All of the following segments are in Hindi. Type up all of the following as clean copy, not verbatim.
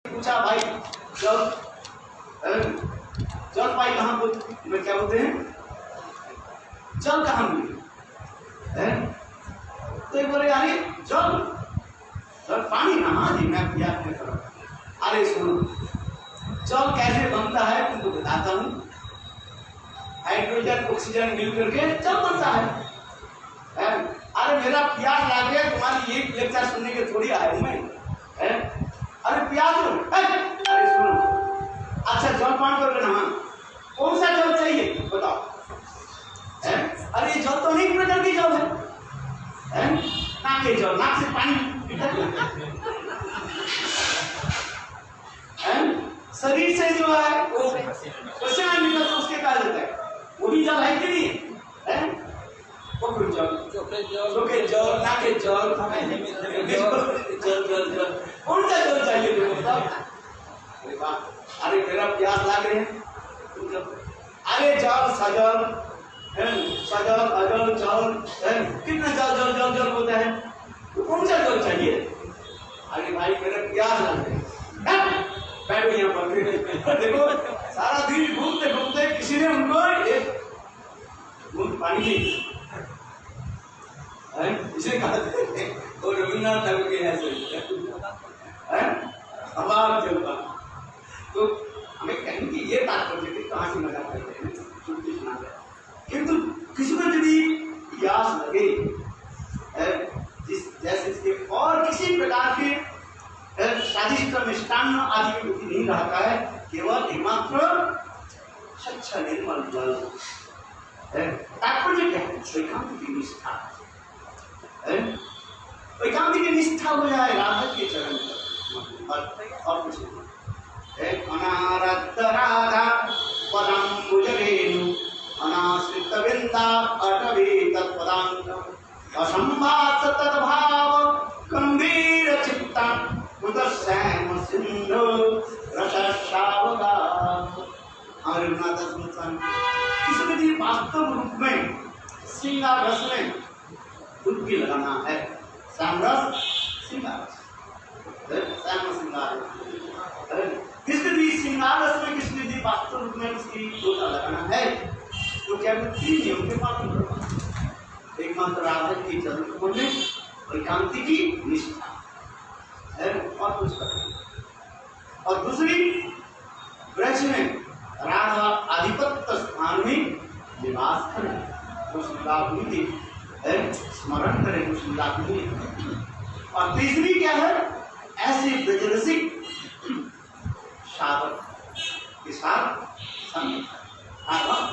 पूछा भाई जल जल पाई कहाँ को क्या बोलते हैं, जल कहाँ मिले? तो एक बोले अरे जल जल पानी ना, हाँ जी मैं याद नहीं कर रहा। अरे सुनो, जल कैसे बनता है तुमको बताता हूँ। हाइड्रोजन ऑक्सीजन मिल करके जल बनता है। अरे मेरा प्यास लग गया, तुम्हारी एक लेक्चर सुनने के थोड़ी आया हूँ मैं। अरे प्यास, अरे सुनो, अच्छा जल पान करके ना, कौन सा जल चाहिए बताओ? अरे जल तो नहीं जल की जल है, नाक के जल, नाक से पानी शरीर से जो है वो पसीना निकलता है, उसके कारण होता है, वो भी जल है कि नहीं है? वो कुछ जल, जल, नाक के जल, जल, कौन सा जल चाहिए तुमको बताओ? अरे वाह, अरे मेरा प्यास लग रहे हैं, अरे जल सजल, सजल अजल जल, कितना जल जल जल जल होता है, तो कौन सा जल चाहिए? अरे भाई मेरा प्यास लग रहे हैं, बैठो यहाँ पर। देखो सारा दिन घूमते घूमते किसी ने उनको एक बूंद पानी नहीं, इसे कहा वो रविन्द्रनाथ टैगोर के है हवा जलवा। तो हमें कहीं की ये तात्पर्य थी, कहाँ से मजा करते हैं किंतु किसी को यदि प्यास लगे जैसे इसके और किसी प्रकार के स्वादिष्ट मिष्टान्न आदि की बुद्धि नहीं रहता है, केवल एकमात्र स्वच्छ निर्मल जल। तात्पर्य क्या है? एकांत की निष्ठा, एकांत की निष्ठा हो जाए राधा के चरण पर, और कुछ नहीं। अनारक्त राधा पदम भुजरेणु अनाश्रित वृंदा अटवे तत्पदांग असंभात तद्भाव गंभीर चित्ता श्याम सिंधु रसावगा। किसी वास्तव रूप में श्रृंगार रस में डुबकी लगाना है, श्याम रस श्रृंगार रस, श्याम श्रृंगार किसी भी श्रृंगार रस में किसी भी वास्तव रूप में उसकी डोला लगाना है, तो क्या तीन नियम के पालन करना। एकमात्र राधा की चरण को में और कांति की निष्ठा है, और कुछ करना। और दूसरी वृक्ष में राधा आधिपत्य स्थान में निवास करें, स्मरण करें कुछ। और तीसरी क्या है? ऐसे ब्रजरसिक साधक के साथ संग,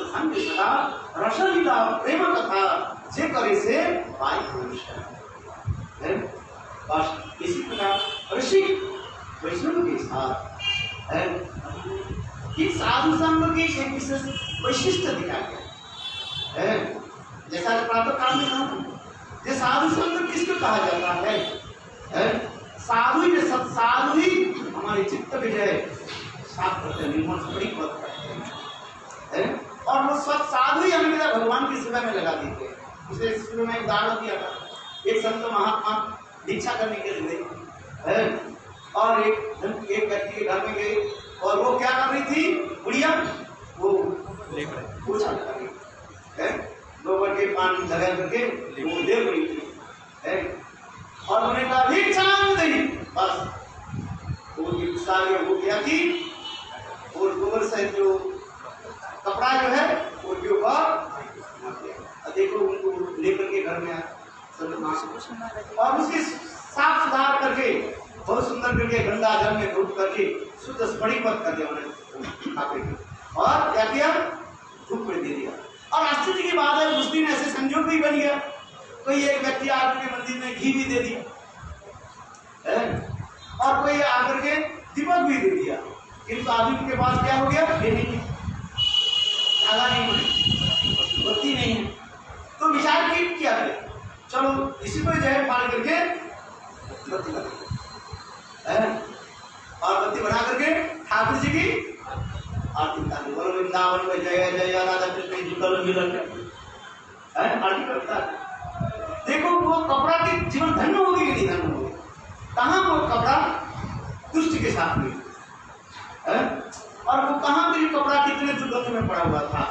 संग सदा रसलीला प्रेम कथा जे करे से वाई पुरुष है। बस इसी प्रकार ऋषि वैष्णव के साथ है कि साधु संग की एक विशेष वैशिष्ट दिखा गया है। जैसा प्रातः काल में कहा, ये साधु संग किसको कहा जाता है? साधु ही सत्साधु ही हमारे चित्त विजय साफ करते हैं, निर्मल बड़ी बात करते हैं, और वो सत्साधु ही हमें भगवान की सेवा में लगा देते हैं। इसलिए शुरू में उदाहरण दिया था, एक संत महात्मा दीक्षा करने के लिए है, और एक व्यक्ति के घर में गए, और वो क्या कर रही थी बुढ़िया, वो पूछा कर रही है, गोबर के पानी लगा करके वो दे रही थी है, और उन्होंने कहा भिक्षा दे, बस वो वो क्या थी, और गोबर से जो कपड़ा जो है वो के ऊपर देखो उनको लेकर के घर में और उसकी साफ सुधार करके बहुत सुंदर करके गंगा जल में धूप करके शुद्ध स्फटिकवत कर दिया उन्होंने, और क्या किया, धूप में दे दिया। और आश्चर्य की बात है, उस दिन ऐसे संयोग भी बन गया, कोई एक व्यक्ति आकर के मंदिर में घी भी दे दिया और कोई आकर के दीपक भी दे दिया, किंतु आदमी के पास क्या हो गया, ये नहीं, धागा नहीं है, बत्ती नहीं है। तो विचार की क्या करें, चलो इसी को जो है पार करके बत्ती लगा और बत्ती बना करके ठाकुर जी की आरती करनी, बोलो वृंदावन में जय जय राधा कृष्ण जुगल मिलन आरती करता है। देखो वो कपड़ा की जीवन धन्य होगी कि नहीं धन्य होगी, कहाँ वो कपड़ा दुष्ट के साथ में और वो कहाँ भी कपड़ा कितने दुर्गंध में पड़ा हुआ था,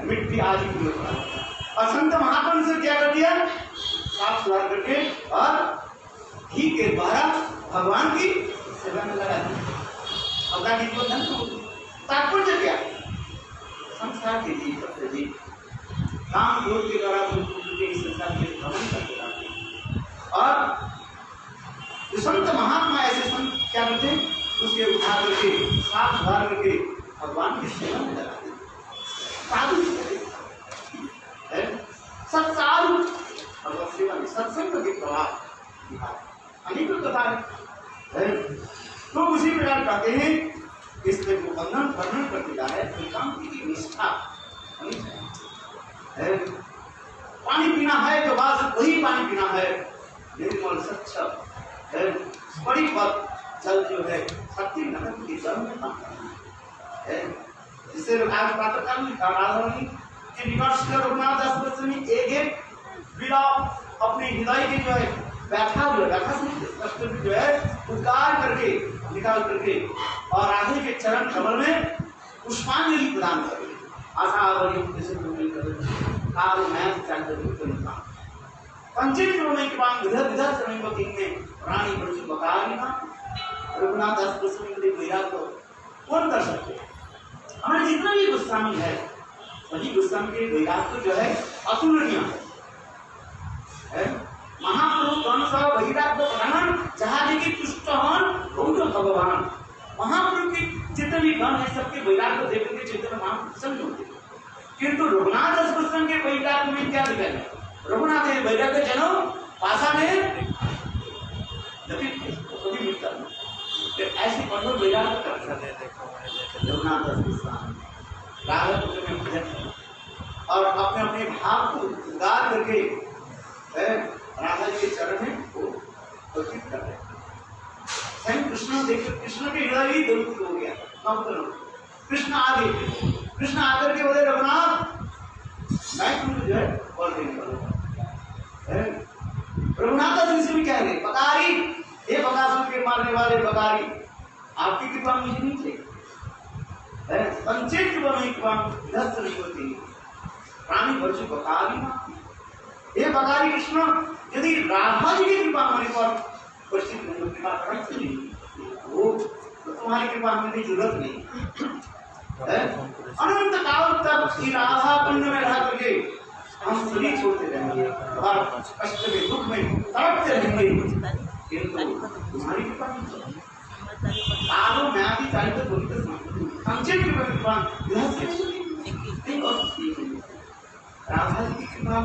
मिट्टी आदि में पड़ा हुआ था। और संत महात्मा से क्या कर दिया, साफ सुधार करके और घी के द्वारा भगवान की सेवा में लगा दी। अपना गीत को धन को तात्पर्य क्या, संसार के लिए करते जी काम योग के द्वारा इस संसार के भ्रमण करते रहते। और जो संत महात्मा ऐसे संत क्या करते हैं, उसके उद्धार करके साफ सुधार करके भगवान की सेवा में लगाते। साधु सत्साधु भगवत सेवा में सत्संग के प्रभाव अनेकों कथा है। तो उसी प्रकार कहते हैं इसमें वो वर्णन करते जा रहे हैं एकांत की निष्ठा होनी चाहिए। पानी पीना है तो बस वही पानी पीना है, निर्मल स्वच्छ बड़ी पद जल जो है शक्ति नगर के जल में है, जिसे लोग आज प्रातः काल में राधारणी के निकट श्री रघुनाथ दास गोस्वामी एक बिना अपने हृदय के जो है बैठा से जो है उद्गार करके निकाल करके और राधे के चरण कमल में पुष्पांजलि प्रदान करें। रघुनाथ दास गोस्वामी के वैराग को कौन कर सकते हैं? हमारे जितना भी गोस्वामी है सभी गोस्वामी के वैराग तो जो है अतुलनीय है। महाप्रभु कौन सा वैराग प्रधान जहाँ देखिए तुष्ट भगवान। महाप्रभु के जितने भी गण है सबके वैराग को देख के चैतन्य महाप्रभु होते, किंतु रघुनाथ दास गोस्वामी के वैराग में क्या दिखाया है? रघुनाथ वैराग के जन्म पासा में कभी मिलता नहीं, ऐसी कठोर वैराग रघुनाथ दास गोस्वामी और अपने अपने भाव को उद्गार करके राधा जी के चरण में वो अर्पित कर रहे। स्वयं कृष्ण देखो, कृष्ण के हृदय ही दुरुस्त हो गया। कृष्ण आगे, कृष्ण आकर के बोले रघुनाथ मैं तुमको जो है और देने वाला। रघुनाथ दास जी कह रहे बकारी, हे बकासुर के मारने वाले बकारी, आपकी कृपा मुझे नहीं चाहिए। पंचेत नहीं होती प्राणी वर्ष बकारी माँ, हे बकारी कृष्ण यदि राधा जी की कृपा होने पर परिस्थित नहीं कृपा कर नहीं, वो तो तुम्हारी कृपा हमें जरूरत नहीं। अनंत काल तक राधा कुंड में रह करके हम सभी छोड़ते रहेंगे और कष्ट में दुख में तड़पते रहेंगे, किंतु तुम्हारी कृपा नहीं। सालों में आदि चाहे तो बोलते संचय की कृपा राधा जी की कृपा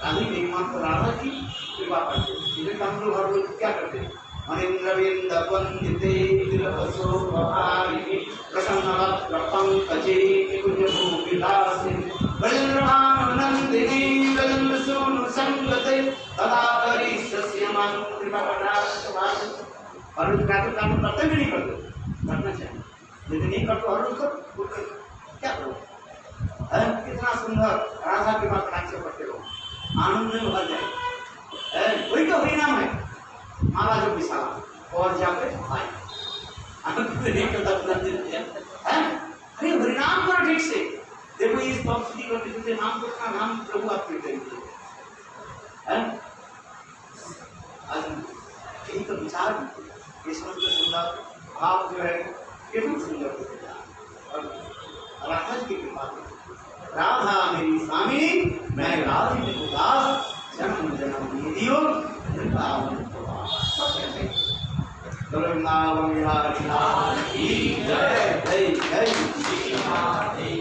राधा की मात्र राधा की कृपा करते। इसलिए हम लोग हर लोग क्या करते हैं? अनिंद्रविंद वंदिते दिलवसो बहारिणी प्रसन्नवक्त्र पंकजे कुंजभूविलासे ब्रजन्द्रभानुनन्दिनी ब्रजन्द्रसूनु संगते तदा परिसस्यमानं कृपाकटाक्षभाजि। और उनका तो काम करते भी नहीं करते, करना चाहिए, यदि नहीं करते और उसको क्या करो? कितना सुंदर राधा के बाद कटाक्ष करते हो, आनंद में भर जाए। वही तो हरिनाम है, माला जो विशाला और जाके भाई आनंद में नहीं करता है। अरे हरिनाम करो ठीक से, देखो इस पक्षी करते नाम को अपना नाम प्रभु आप करेंगे। यही तो विचार सुंदर भाव जो है कितना सुंदर होते हैं। और राधा जी की कृपा, राधा मेरी स्वामी मैं राधे में उदास जन्म जन्म दियो वृंदावन बिहारी लाल की जय, जय जय श्री राधे।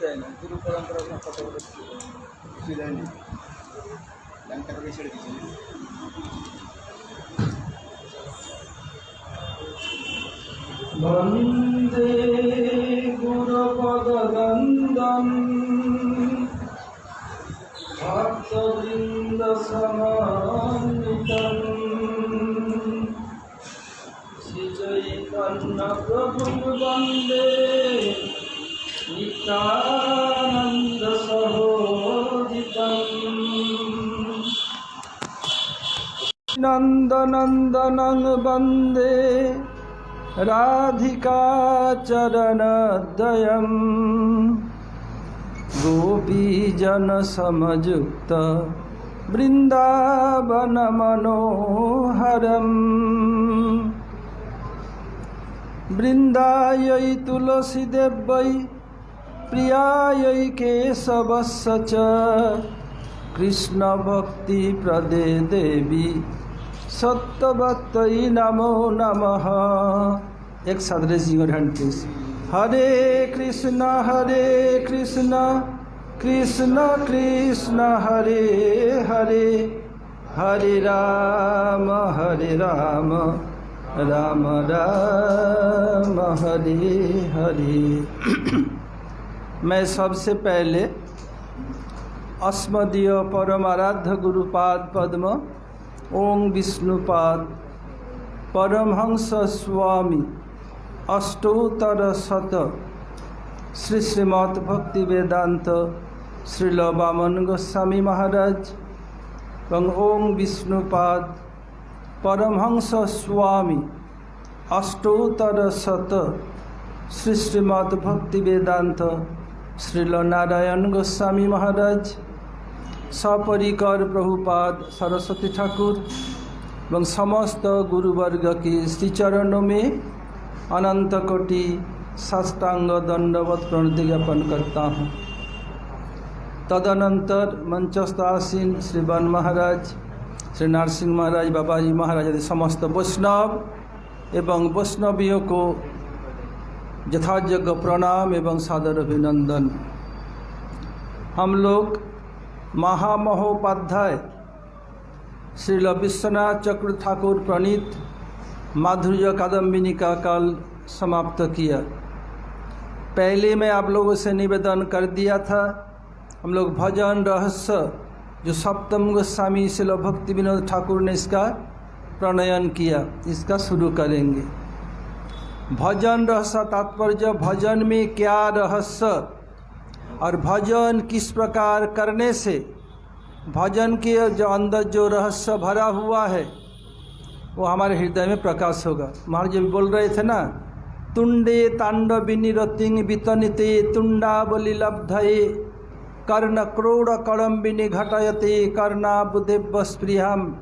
দেয় না, গুরু পরম্পরা কোনো কথা বলে দেয়নি, ব্যাংকটা করে ছেড়ে দিয়েছিল। বন্দে গুরুপদগন্দম ভক্তবৃন্দ সমন্বিতম শ্রীচৈতন্য প্রভুং বন্দে নিত্যানন্দ সহোদিতম নন্দনন্দনং বন্দে রাধিকা চরণদ্বয়ম গোপীজন সমযুক্ত বৃন্দাবন মনোহরম বৃন্দাयै তুলসীদেব্यै প্রিয়াयै কেশবস্য চ কৃষ্ণ ভক্তি প্রদে দেবী सत्यवत्तै नमो नमः। एक साथ रेजिंग योर हैंड प्लीज। हरे कृष्ण कृष्ण कृष्ण हरे हरे, हरे राम राम राम हरे हरे। मैं सबसे पहले अस्मदीय परमाराध्य गुरुपाद पद्म ओं विष्णुपाद परमहंस स्वामी अष्टोत्तर शत श्री श्रीमद् भक्ति वेदांत श्रील वामन गोस्वामी महाराज एवं ओं विष्णुपाद परमहंस स्वामी अष्टोत्तर शत श्री श्रीमद् भक्ति वेदांत श्रील नारायण गोस्वामी महाराज सपरिकर प्रभुपाद सरस्वती ठाकुर एवं समस्त गुरुवर्ग के श्रीचरणों में अनंत कोटि साष्टांग दंडवत प्रणति ज्ञापन करता हूँ। तदनंतर मंचस्थ आसीन श्री वन महाराज, श्री नरसिंह महाराज, बाबाजी महाराज आदि समस्त वैष्णव एवं वैष्णवियों को यथायोग्य प्रणाम एवं सादर अभिनंदन। हम लोग महामहोपाध्याय श्रील विश्वनाथ चक्र ठाकुर प्रणीत माधुर्य कादम्बिनी का कल समाप्त किया। पहले मैं आप लोगों से निवेदन कर दिया था, हम लोग भजन रहस्य जो सप्तम गोस्वामी श्रील भक्ति विनोद ठाकुर ने इसका प्रणयन किया, इसका शुरू करेंगे। भजन रहस्य तात्पर्य भजन में क्या रहस्य और भजन किस प्रकार करने से भजन के जो अंदर जो रहस्य भरा हुआ है वो हमारे हृदय में प्रकाश होगा। महाराज जी बोल रहे थे ना, तुंडे तांडविनी रतिंग वितनिते तुंडावली लब्धये कर्ण क्रोड़ कड़म्बिनी घटयते कर्णाबुदेव स्प्रियाम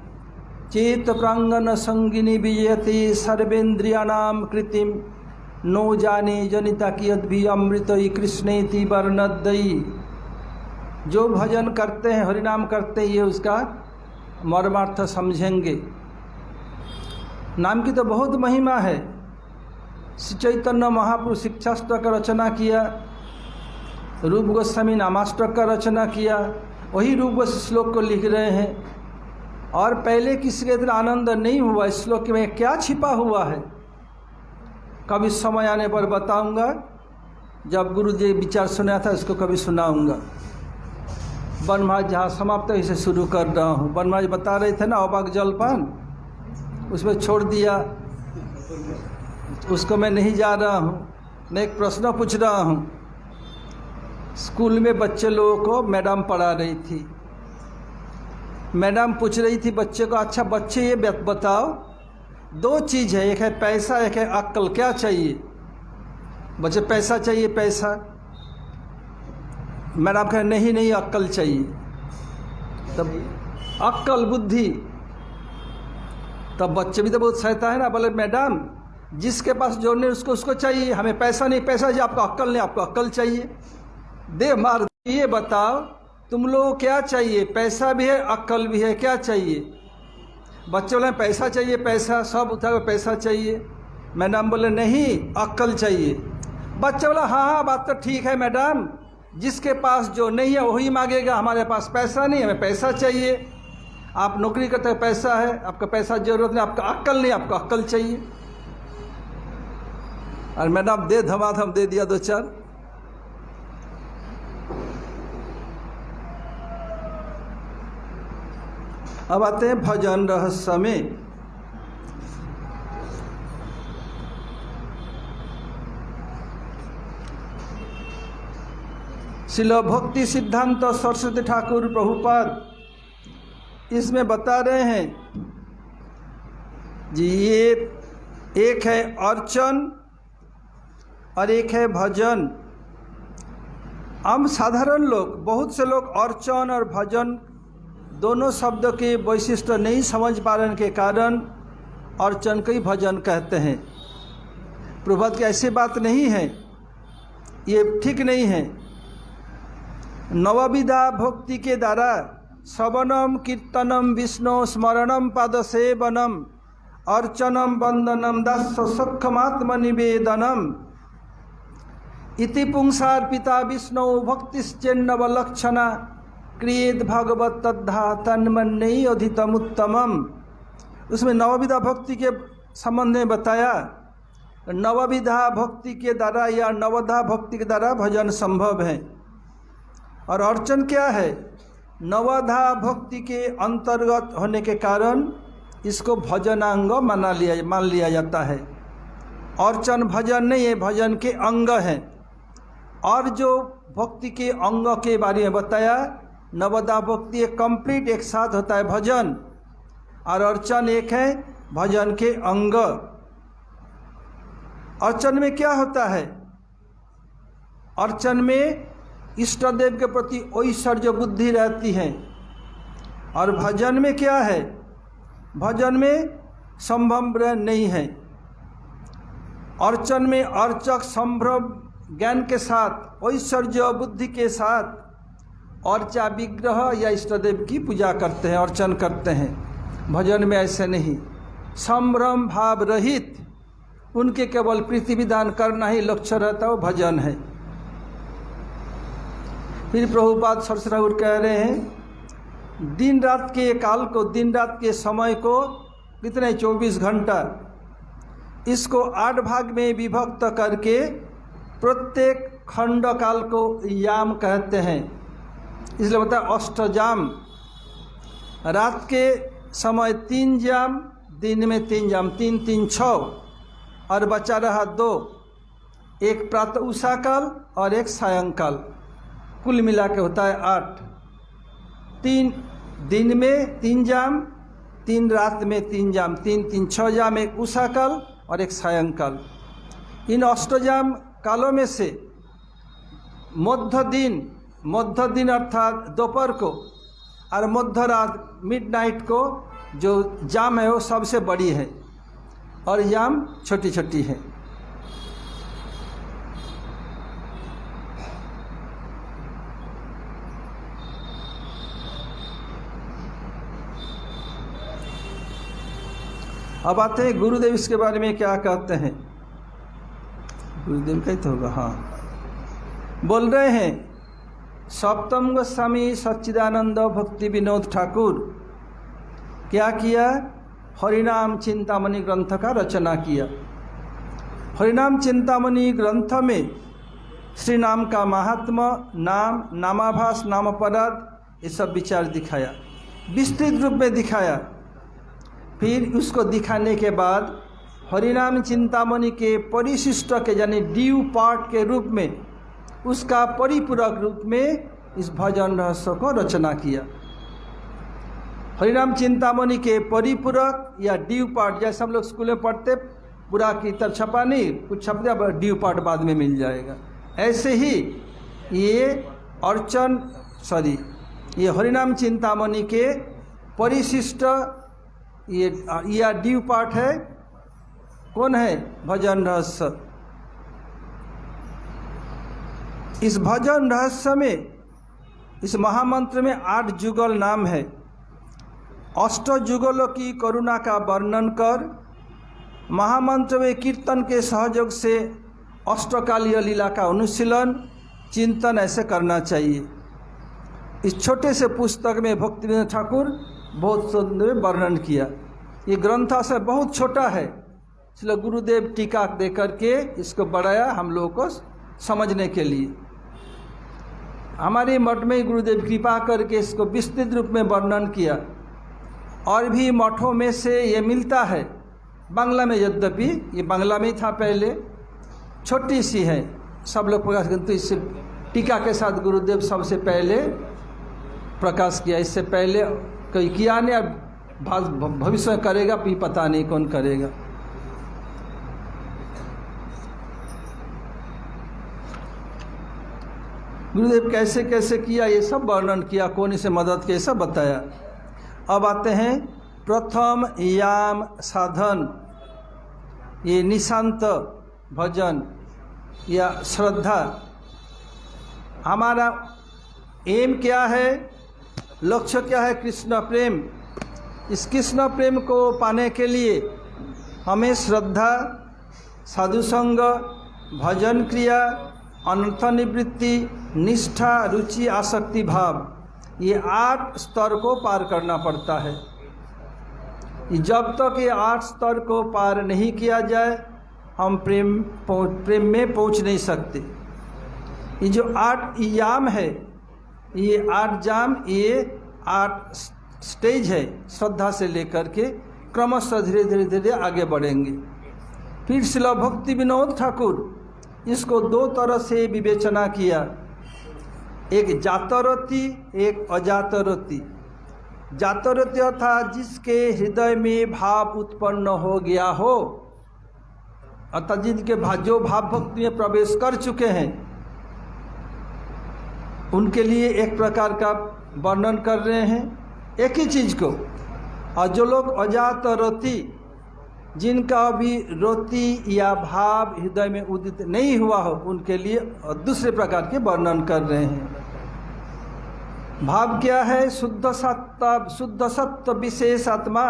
चेत प्रांगण संगिनी विजयते सर्वेन्द्रियाणाम कृतिम नो जाने जनिता की अद्भि अमृत कृष्णेति वर्णदयी। जो भजन करते हैं, हरिनाम करते हैं, ये उसका मर्मार्थ समझेंगे। नाम की तो बहुत महिमा है। श्री चैतन्य महाप्रभु शिक्षाष्टक का रचना किया, रूप गोस्वामी नामाष्टक का रचना किया, वही रूप गोस्वामी श्लोक को लिख रहे हैं। और पहले किसी के इतना आनंद नहीं हुआ। इस श्लोक में क्या छिपा हुआ है कभी समय आने पर बताऊंगा। जब गुरु जी विचार सुना था इसको कभी सुनाऊंगा। वन महाराज जहाँ समाप्त है इसे शुरू कर रहा हूँ। वन महाराज बता रहे थे ना अवाक जलपान, उसमें छोड़ दिया, उसको मैं नहीं जा रहा हूँ। मैं एक प्रश्न पूछ रहा हूँ। स्कूल में बच्चे लोगों को मैडम पढ़ा रही थी। मैडम पूछ रही थी बच्चे को, अच्छा बच्चे ये बताओ, दो चीज़ है, एक है पैसा, एक है अक्ल, क्या चाहिए? बच्चे पैसा चाहिए, पैसा। मैडम कहे नहीं अक्ल चाहिए। तब अक्ल बुद्धि, तब बच्चे भी तो बहुत सहता है ना, बोले मैडम जिसके पास जो नहीं उसको चाहिए, हमें पैसा नहीं, पैसा चाहिए, आपको अक्ल नहीं, आपको अक्ल चाहिए। दे मार। ये बताओ तुम लोगों को क्या चाहिए? पैसा भी है, अक्ल भी है, क्या चाहिए? बच्चे बोले पैसा चाहिए, पैसा, सब उठा के पैसा चाहिए। मैडम बोले नहीं अक्ल चाहिए। बच्चा बोला हाँ बात तो ठीक है मैडम, जिसके पास जो नहीं है वही मांगेगा, हमारे पास पैसा नहीं, हमें पैसा चाहिए। आप नौकरी करते हैं, पैसा है, आपका पैसा जरूरत नहीं, आपका अक्ल नहीं, आपको अक्ल चाहिए। और मैडम दे धमाधम दे दिया दो चार। अब आते हैं भजन रहस्य में। श्रील भक्ति सिद्धांत सरस्वती ठाकुर प्रभुपाद इसमें बता रहे हैं जी, ये एक है अर्चन और एक है भजन। हम साधारण लोग, बहुत से लोग अर्चन और भजन दोनों शब्द के वैशिष्ट नहीं समझ पाने के कारण अर्चन को ही भजन कहते हैं। प्रभुपाद की ऐसी बात नहीं है, ये ठीक नहीं है। नवविधा भक्ति के द्वारा श्रवणम कीर्तनम विष्णु स्मरणम पाद सेवनम अर्चनम वंदनम दास सक्षमात्मनिवेदनम इति पुंसार्पिता विष्णु भक्तिश्चेन्नव लक्षणा क्रियेत भगवत तद्धा तन्मन्यई अधितमुत्तमम। उसमें नवविधा भक्ति के संबंध में बताया। नवविधा भक्ति के द्वारा या नवधा भक्ति के द्वारा भजन संभव है। और अर्चन क्या है? नवधा भक्ति के अंतर्गत होने के कारण इसको भजनांग मान लिया जाता है। अर्चन भजन नहीं है, भजन के अंग हैं। और जो भक्ति के अंग के बारे में बताया, नवधा भक्ति एक कंप्लीट एक साथ होता है भजन, और अर्चन एक है भजन के अंग। अर्चन में क्या होता है? अर्चन में इष्ट देव के प्रति ऐश्वर्य बुद्धि रहती है। और भजन में क्या है? भजन में संभ्रम नहीं है। अर्चन में अर्चक संभ्रम ज्ञान के साथ, ऐश्वर्य बुद्धि के साथ अर्चा विग्रह या इष्ट देव की पूजा करते हैं, अर्चन करते हैं। भजन में ऐसे नहीं, संभ्रम भाव रहित उनके केवल प्रीति विधान करना ही लक्ष्य रहता है, वो भजन है। फिर प्रभुपाद सरस्वती ठाकुर कह रहे हैं, दिन रात के काल को, दिन रात के समय को कितने 24 घंटा, इसको 8 भाग में विभक्त करके प्रत्येक खंड काल को याम कहते हैं। इसलिए बता अष्टजाम, रात के समय 3 जाम, दिन में 3 जाम, 3 3 6, और बचा रहा 2, एक प्रातः उषा काल और एक सायंकाल, कुल मिला के होता है 8। 3 दिन में 3 जाम, 3 रात में 3 जाम, 3 3 6 जाम, एक उषा काल और एक सायंकाल। इन अष्टजाम कालों में से मध्य दिन अर्थात दोपहर को और मध्य रात मिडनाइट को जो जाम है वो सबसे बड़ी है, और जाम छोटी छोटी है। अब आते हैं गुरुदेव इसके बारे में क्या कहते हैं। गुरुदेव कहते होगा, हाँ, बोल रहे हैं, सप्तम गोस्वामी सच्चिदानंद भक्ति विनोद ठाकुर क्या किया? हरिनाम चिंतामणि ग्रंथ का रचना किया। हरिनाम चिंतामणि ग्रंथ में श्री नाम का महात्मा, नाम, नामाभास, नामपराध, ये सब विचार दिखाया, विस्तृत रूप में दिखाया। फिर उसको दिखाने के बाद हरिनाम चिंतामणि के परिशिष्ट के यानी ड्यू पार्ट के रूप में, उसका परिपूरक रूप में इस भजन रहस्य को रचना किया। हरिनाम चिंतामणि के परिपूरक या ड्यू पार्ट, जैसे हम लोग स्कूल में पढ़ते, पूरा की तरह छपा नहीं, कुछ छप दिया, ड्यू पार्ट बाद में मिल जाएगा। ऐसे ही ये ये हरिनाम चिंतामणि के परिशिष्ट ये ड्यू पार्ट है। कौन है? भजन रहस्य। इस भजन रहस्य में, इस महामंत्र में 8 जुगल नाम है। अष्ट जुगलों की करुणा का वर्णन कर महामंत्र में कीर्तन के सहयोग से अष्टकालीय लीला का अनुशीलन, चिंतन ऐसे करना चाहिए। इस छोटे से पुस्तक में भक्तिविनोद ठाकुर बहुत सुंदर वर्णन किया। ये ग्रंथ से बहुत छोटा है, इसलिए गुरुदेव टीका दे करके इसको बढ़ाया हम लोगों को समझने के लिए। हमारे मठ में गुरुदेव कृपा करके इसको विस्तृत रूप में वर्णन किया। और भी मठों में से ये मिलता है बांग्ला में, यद्यपि ये बांग्ला में ही था पहले, छोटी सी है, सब लोग प्रकाश करते। तो इससे टीका के साथ गुरुदेव सबसे पहले प्रकाश किया। इससे पहले कोई किया नहीं, अब भविष्य में करेगा भी पता नहीं कौन करेगा। गुरुदेव कैसे कैसे किया ये सब वर्णन किया, कौन इसे मदद किया सब बताया। अब आते हैं प्रथम याम साधन, ये निशांत भजन या श्रद्धा। हमारा एम क्या है, लक्ष्य क्या है? कृष्ण प्रेम। इस कृष्ण प्रेम को पाने के लिए हमें श्रद्धा, साधुसंग, भजन क्रिया, अनर्थ निवृत्ति, निष्ठा, रुचि, आसक्ति भाव, ये 8 स्तर को पार करना पड़ता है। जब तक ये 8 स्तर को पार नहीं किया जाए हम प्रेम में पहुंच नहीं सकते। ये जो 8 याम है, ये 8 जाम, ये 8 स्टेज है, श्रद्धा से लेकर के क्रमशः धीरे धीरे धीरे आगे बढ़ेंगे। फिर श्रील भक्ति विनोद ठाकुर इसको 2 तरह से विवेचना किया, एक जातरति, एक अजातरति। जातरति अर्थात जिसके हृदय में भाव उत्पन्न हो गया हो, अर्थात जिनके जो भाव भक्ति में प्रवेश कर चुके हैं, उनके लिए एक प्रकार का वर्णन कर रहे हैं एक ही चीज़ को। और जो लोग अजातरति, जिनका अभी रति या भाव हृदय में उदित नहीं हुआ हो, उनके लिए दूसरे प्रकार के वर्णन कर रहे हैं। भाव क्या है? शुद्ध सत्व विशेष आत्मा,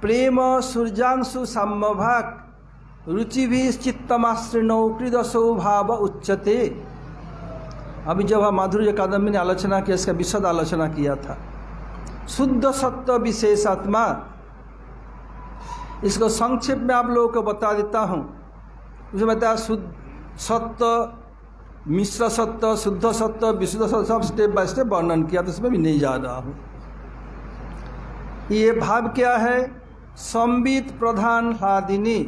प्रेम सूर्यांशु साम्यभाग, रुचि भी चित्तमाश्रिणो कृदसो भाव उच्चते। अभी जब हम माधुर्य कादम्बिनी ने आलोचना किया, इसका विशद आलोचना किया था। शुद्ध सत्व विशेष आत्मा, इसको संक्षेप में आप लोगों को बता देता हूँ। उसमें बताया शुद्ध सत्व, मिश्र सत्व, शुद्ध सत्व, विशुद्ध सत्व, सब स्टेप बाय स्टेप वर्णन किया, तो इसमें भी नहीं जा रहा हूँ। ये भाव क्या है? संबित प्रधान ह्लादिनी,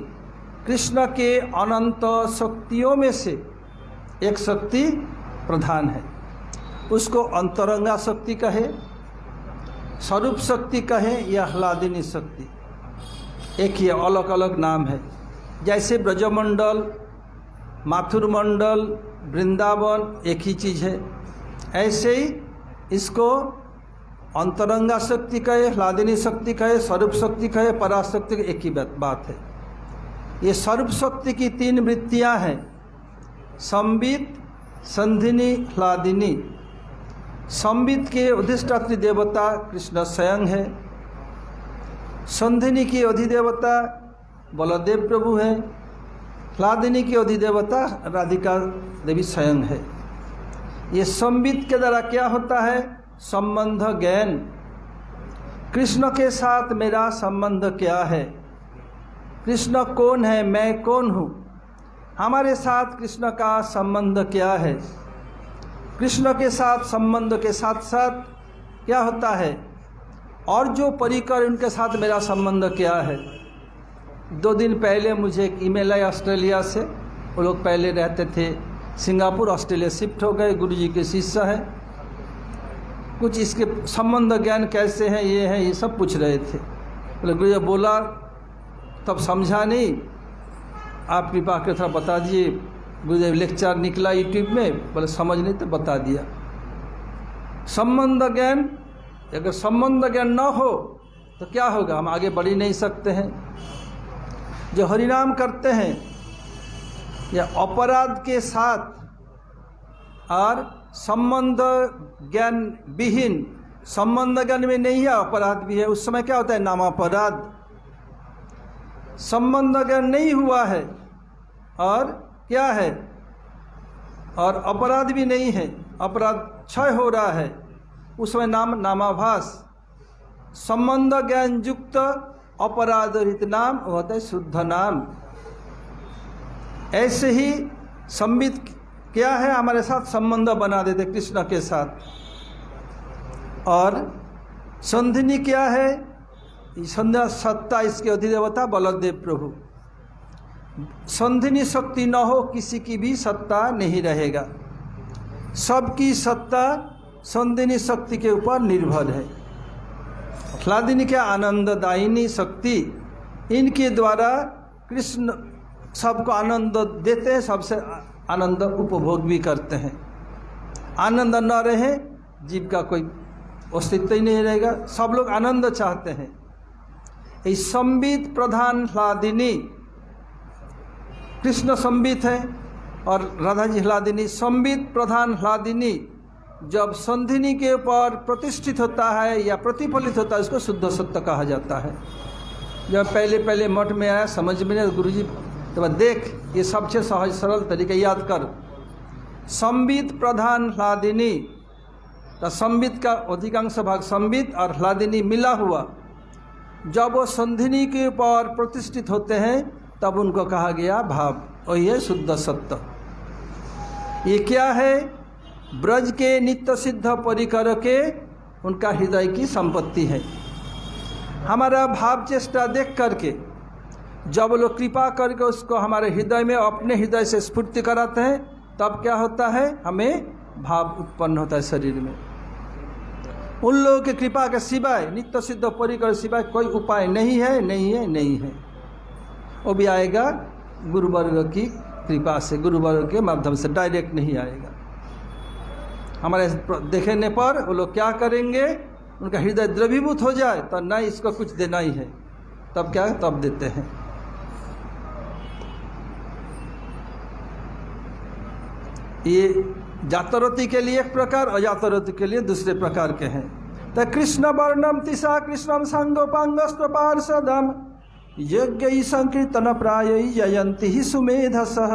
कृष्ण के अनंत शक्तियों में से एक शक्ति प्रधान है। उसको अंतरंगा शक्ति कहे, स्वरूप शक्ति कहे या ह्लादिनी शक्ति, एक ही अलग अलग नाम है। जैसे ब्रजमंडल, माथुर मंडल, वृंदावन एक ही चीज़ है, ऐसे ही इसको अंतरंगा शक्ति कहे, ह्लादिनी शक्ति कहे, स्वरूप शक्ति कहे, पराशक्ति कहे, एक ही बात है। ये स्वरूप शक्ति की 3 वृत्तियां हैं, संबित, संधिनी, ह्लादिनी। संबित के अधिष्ठात्री देवता कृष्ण स्वयं है, संधिनी की अधिदेवता बलदेव प्रभु है, ह्लादिनी की अधिदेवता राधिका देवी स्वयं है। ये संबित के द्वारा क्या होता है? संबंध ज्ञान, कृष्ण के साथ मेरा संबंध क्या है, कृष्ण कौन है, मैं कौन हूँ, हमारे साथ कृष्ण का संबंध क्या है। कृष्ण के साथ संबंध के साथ साथ क्या होता है, और जो परिकर उनके साथ मेरा संबंध क्या है। 2 दिन पहले मुझे एक ईमेल आया ऑस्ट्रेलिया से। वो लोग पहले रहते थे सिंगापुर, ऑस्ट्रेलिया शिफ्ट हो गए, गुरुजी के शिष्य हैं। कुछ इसके संबंध ज्ञान कैसे हैं, ये है, ये सब पूछ रहे थे। बोले गुरुजी बोला तब समझा नहीं, आप कृपा के थोड़ा बता दिए। गुरुदेव लेक्चर निकला यूट्यूब में, बोले समझ नहीं तो बता दिया। संबंध ज्ञान, अगर संबंध ज्ञान न हो तो क्या होगा, हम आगे बढ़ ही नहीं सकते हैं। जो हरिनाम करते हैं या अपराध के साथ और संबंध ज्ञान विहीन, संबंध ज्ञान में नहीं है अपराध भी है, उस समय क्या होता है, नाम अपराध। संबंध ज्ञान नहीं हुआ है और क्या है, और अपराध भी नहीं है, अपराध क्षय हो रहा है, उसमें नामाभास, संबंध ज्ञान युक्त अपराध रहित नाम होता है शुद्ध नाम। ऐसे ही संबित क्या है, हमारे साथ संबंध बना देते कृष्ण के साथ। और संधिनी क्या है, संध्या सत्ता, इसके अधिदेवता बलदेव प्रभु। संधिनी शक्ति न हो किसी की भी सत्ता नहीं रहेगा, सबकी सत्ता संधिनी शक्ति के ऊपर निर्भर है। ह्लादिनी क्या, आनंददायिनी शक्ति, इनके द्वारा कृष्ण सबको आनंद देते हैं, सबसे आनंद उपभोग भी करते हैं। आनंद न रहे जीव का कोई अस्तित्व ही नहीं रहेगा, सब लोग आनंद चाहते हैं। इस संबित प्रधान ह्लादिनी, कृष्ण संबित है और राधा जी ह्लादिनी। संबित प्रधान ह्लादिनी जब संधिनी के ऊपर प्रतिष्ठित होता है या प्रतिफलित होता है, उसको शुद्ध सत्य कहा जाता है। जब पहले मठ में आया, समझ में नहीं, गुरुजी तो देख, ये सबसे सहज सरल तरीके याद कर। संबित प्रधान ह्लादिनी, तो संबित का अधिकांश भाग संबित और ह्लादिनी मिला हुआ, जब वो संधिनी के ऊपर प्रतिष्ठित होते हैं तब उनको कहा गया भाव, और ये शुद्ध सत्य। ये क्या है, ब्रज के नित्य सिद्ध परिकर के उनका हृदय की संपत्ति है। हमारा भाव चेष्टा देख करके जब लोग कृपा करके उसको हमारे हृदय में अपने हृदय से स्फूर्ति कराते हैं, तब क्या होता है, हमें भाव उत्पन्न होता है शरीर में। उन लोगों के कृपा के सिवाय, नित्य सिद्ध परिकर सिवाय कोई उपाय नहीं है, नहीं है, नहीं है। वो भी आएगा गुरुवर्ग की कृपा से, गुरुवर्ग के माध्यम से, डायरेक्ट नहीं आएगा। हमारे देखने पर वो लोग क्या करेंगे, उनका हृदय द्रवीभूत हो जाए तो नहीं, इसको कुछ देना ही है, तब क्या, तब देते हैं। ये जातरति के लिए एक प्रकार, अजातरति के लिए दूसरे प्रकार के हैं। तो कृष्ण वर्णम तिसा कृष्णम संगोपांगस्त्र पार्षदम यज्ञ संकीर्तन प्राय जयंती ही सुमेधसः।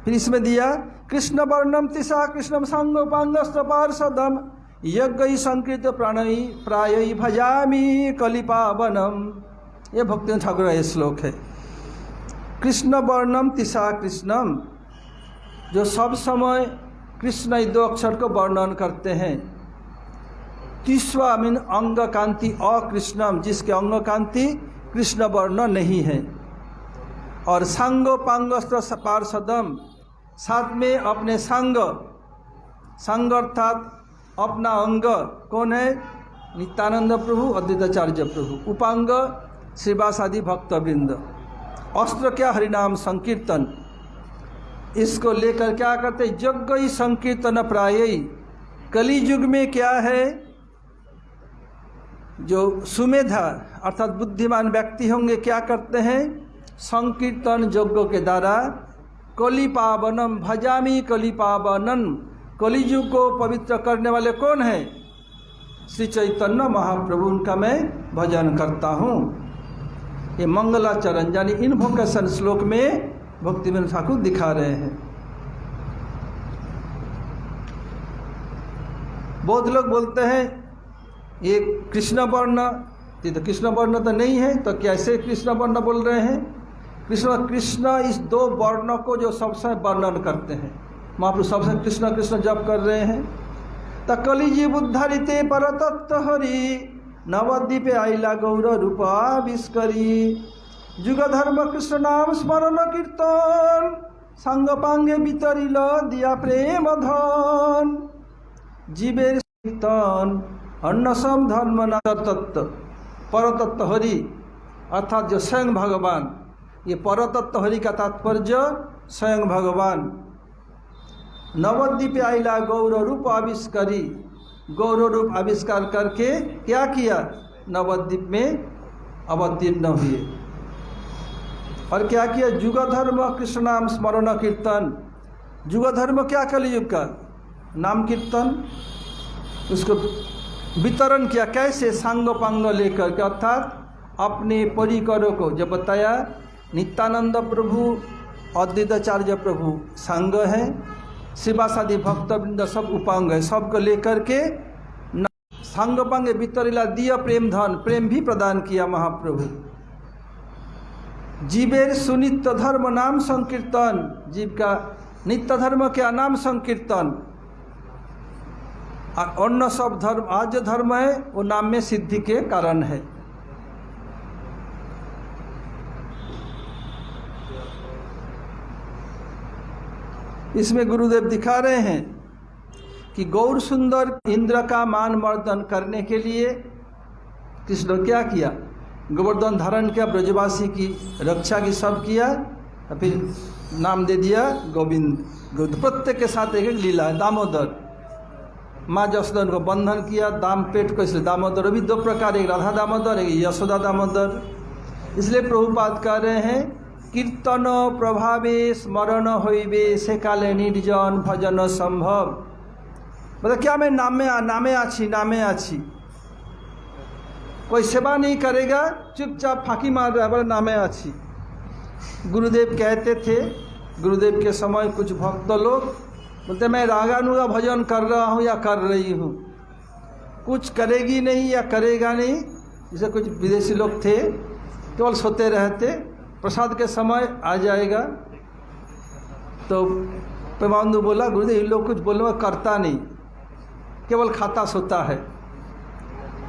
फिर इसमें दिया कृष्ण वर्णम तिसा कृष्णम संगोपांगस्त्र पार्षदम यज्ञ संकीर्त प्राय भजामी कलिपावनम। ये भक्ति ठाकुर का श्लोक है। कृष्ण वर्णम तिसा कृष्णम, जो सब समय कृष्ण दो अक्षर को वर्णन करते हैं। तीसवा मीन अंग कांति अकृष्णम, जिसके अंग कांति कृष्ण वर्ण नहीं है। और सांगोपांगस्त्र पार्षदम, साथ में अपने सांग अर्थात अपना अंग कौन है, नित्यानंद प्रभु, अद्वैताचार्य प्रभु। उपांग श्रीवास आदि भक्तवृंद। अस्त्र क्या, हरिनाम संकीर्तन। इसको लेकर क्या करते, यज्ञ संकीर्तन प्राय। कली युग में क्या है, जो सुमेधा अर्थात बुद्धिमान व्यक्ति होंगे क्या करते हैं, संकीर्तन यज्ञ के द्वारा कलिपावनम भजामी कलिपावनन। कलियुग को पवित्र करने वाले कौन है, श्री चैतन्य महाप्रभु, उनका मैं भजन करता हूँ। ये मंगलाचरण यानी इन्वोकेशन श्लोक में भक्तिविनोद ठाकुर दिखा रहे हैं। बहुत लोग बोलते हैं ये कृष्ण वर्ण, ये तो कृष्ण वर्ण तो नहीं है, तो कैसे कृष्ण वर्ण बोल रहे हैं। कृष्ण इस दो वर्णों को जो सबसे वर्णन करते हैं, महाप्रभु सबसे कृष्ण कृष्ण जप कर रहे हैं। तो कलिजी बुद्धारिते परतत्व हरि नवद्वीपे आइला गौर रूप आविष्करी। जुग धर्म कृष्ण नाम स्मरण कीर्तन संग पांगे बितरिल दिया प्रेम धन। जीवेर कीर्तन अन्न सम धर्म तत्व परतत्व हरि अर्थात जो स्वयं भगवान। ये परतत्व हरि का तात्पर्य स्वयं भगवान। नवद्वीपे आइला गौर रूप आविष्करी, गौर रूप आविष्कार करके क्या किया, नवद्वीप में अवतीर्ण हुए। और क्या किया, जुग धर्म कृष्ण नाम स्मरण कीर्तन। जुग धर्म क्या, कलियुग का नाम कीर्तन, उसको वितरण किया। कैसे, सांग पांग लेकर के, अर्थात अपने परिकरों को। जब बताया नित्यानंद प्रभु अद्वैताचार्य प्रभु सांग है शिवासादि भक्तवृंद सब उपांग है, सबको लेकर के सांग पांग वितरिला दिया प्रेम धन, प्रेम भी प्रदान किया महाप्रभु। जीवेर सुनित्य धर्म नाम संकीर्तन, जीव का नित्य धर्म क्या नाम संकीर्तन, और अन्य सब धर्म आज जो धर्म है वो नाम में सिद्धि के कारण है। इसमें गुरुदेव दिखा रहे हैं कि गौर सुंदर इंद्र का मान मर्दन करने के लिए कृष्ण क्या किया, गोवर्धन धारण किया, ब्रजवासी की रक्षा की सब किया, और फिर नाम दे दिया गोविंद। प्रत्येक के साथ एक एक लीला है। दामोदर, माँ जसोदा को बंधन किया, दाम पेट को, इसलिए दामोदर भी दो प्रकार, एक राधा दामोदर, एक यशोदा दामोदर। इसलिए प्रभुपाद कह रहे हैं कीर्तन प्रभावे स्मरण होइबे से काले निर्जन भजन संभव। मतलब क्या मैं नामे आछी, कोई सेवा नहीं करेगा, चुपचाप फांकी मार रहा है, बोले नामे आछी। गुरुदेव कहते थे, गुरुदेव के समय कुछ भक्त लोग बोलते मैं रागानुगा भजन कर रहा हूँ या कर रही हूँ, कुछ करेगी नहीं या करेगा नहीं। जैसे कुछ विदेशी लोग थे, केवल सोते रहते, प्रसाद के समय आ जाएगा तो प्रेमानंद बोला गुरुदेव इन लोग कुछ बोलने करता नहीं, केवल खाता सोता है।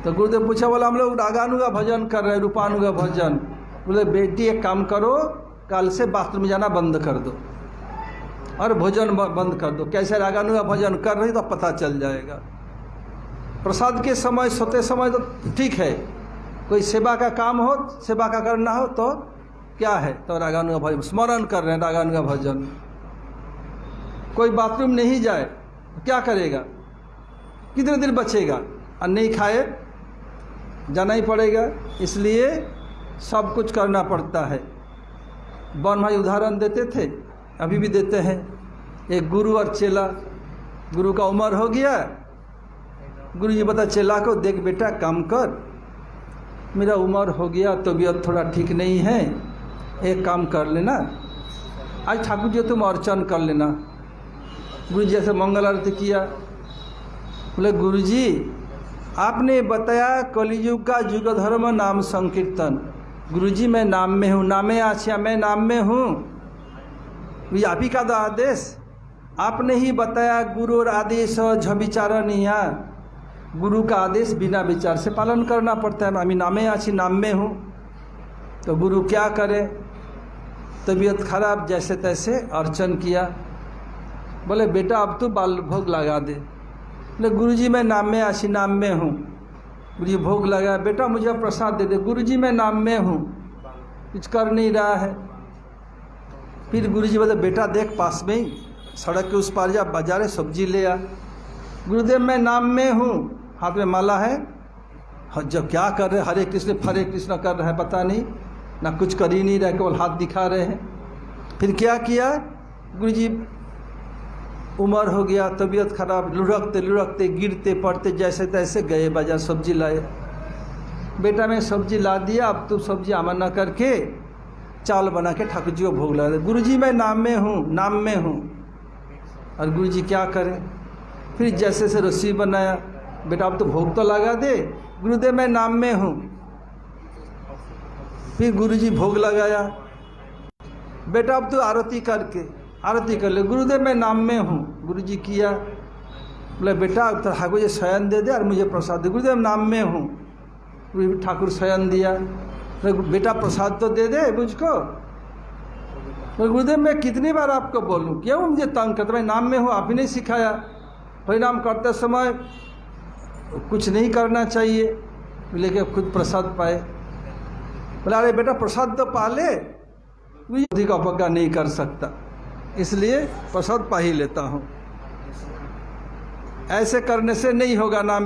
तो गुरुदेव पूछा, बोला हम लोग रागानुगा भजन कर रहे हैं, रूपानुगा भजन। बोले बेटी एक काम करो, कल से बाथरूम में जाना बंद कर दो और भोजन बंद कर दो। कैसे रागानुगा भजन कर रही तो पता चल जाएगा। प्रसाद के समय सोते समय तो ठीक है, कोई सेवा का काम हो, सेवा का करना हो तो क्या है, तो रागानुगा भजन स्मरण कर रहे हैं, रागानुगा भजन। कोई बाथरूम नहीं जाए तो क्या करेगा, कितने दिन बचेगा, और नहीं खाए जाना ही पड़ेगा। इसलिए सब कुछ करना पड़ता है। बन भाई उदाहरण देते थे, अभी भी देते हैं। एक गुरु और चेला, गुरु का उम्र हो गया, गुरु जी बता चेला को, देख बेटा काम कर, मेरा उम्र हो गया, तबीयत थोड़ा ठीक नहीं है, एक काम कर लेना, आज ठाकुर जी तुम अर्चन कर लेना। गुरु जी ऐसे मंगल आरती किया। बोले गुरु जी आपने बताया कलियुग का युग धर्म नाम संकीर्तन। गुरु जी मैं नाम में हूँ, नामे आछिया मैं नाम में हूँ, आप ही का तो आदेश, आपने ही बताया गुरु और आदेश विचार नहीं, गुरु का आदेश बिना विचार से पालन करना पड़ता है। मैं नामे आछी नाम में हूँ, तो गुरु क्या करे, तबीयत खराब जैसे तैसे अर्चन किया। बोले बेटा अब तो बाल भोग लगा दे। बोले गुरुजी मैं नाम में आछी नाम में हूँ। गुरुजी भोग लगाया, बेटा मुझे प्रसाद दे दे। गुरुजी मैं नाम में हूँ, कुछ कर नहीं रहा है। फिर गुरुजी बोले बेटा देख पास में ही सड़क के उस पार जा, बाजारे सब्जी ले आ। गुरुदेव मैं नाम में हूँ, हाथ में माला है, जब क्या कर रहे, हरे कृष्ण कर रहे हैं, पता नहीं, ना कुछ कर ही नहीं रहे, केवल हाथ दिखा रहे हैं। फिर क्या किया, गुरुजी उम्र हो गया, तबीयत खराब, लुढ़कते गिरते पड़ते जैसे तैसे गए बाजार, सब्जी लाए। बेटा मैं सब्जी ला दिया, अब तुम सब्जी आमना करके चावल बना के ठाकुर जी को भोग लगा दे। गुरुजी मैं नाम में हूँ। और गुरुजी क्या करें, फिर जैसे से रस्सी बनाया, बेटा अब तो भोग तो लगा दे। गुरुदेव मैं नाम में हूँ। फिर गुरुजी भोग लगाया, बेटा अब तो आरती कर ले। गुरुदेव मैं नाम में हूँ। गुरुजी किया, बोले बेटा अब तो ठाकुर जी शयन दे दे और मुझे प्रसाद दे। गुरुदेव नाम में हूँ। ठाकुर शयन दिया, बेटा प्रसाद तो दे दे मुझको। गुरुदेव मैं कितनी बार आपको बोलूँ, क्यों मुझे तंग करते, मैं नाम में हूँ, आप ही नहीं सिखाया। परिणाम करते समय कुछ नहीं करना चाहिए, लेके खुद प्रसाद पाए। बोले अरे बेटा प्रसाद तो पा ले, अधिक अपज्ञा नहीं कर सकता, इसलिए प्रसाद पा ही लेता हूँ। ऐसे करने से नहीं होगा, नाम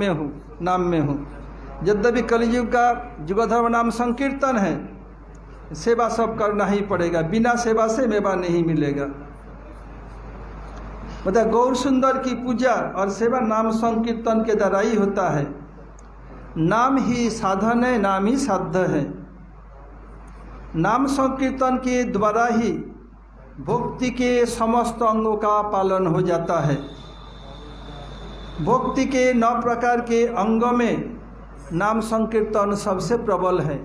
में हूँ। यद्यपि कलियुग का युगधर्म नाम संकीर्तन है, सेवा सब करना ही पड़ेगा, बिना सेवा से मेवा नहीं मिलेगा। मतलब गौर सुंदर की पूजा और सेवा नाम संकीर्तन के द्वारा ही होता है। नाम ही साधन है, नाम ही साध्य है। नाम संकीर्तन के द्वारा ही भक्ति के समस्त अंगों का पालन हो जाता है। भक्ति के 9 प्रकार के अंगों में नाम संकीर्तन सबसे प्रबल है।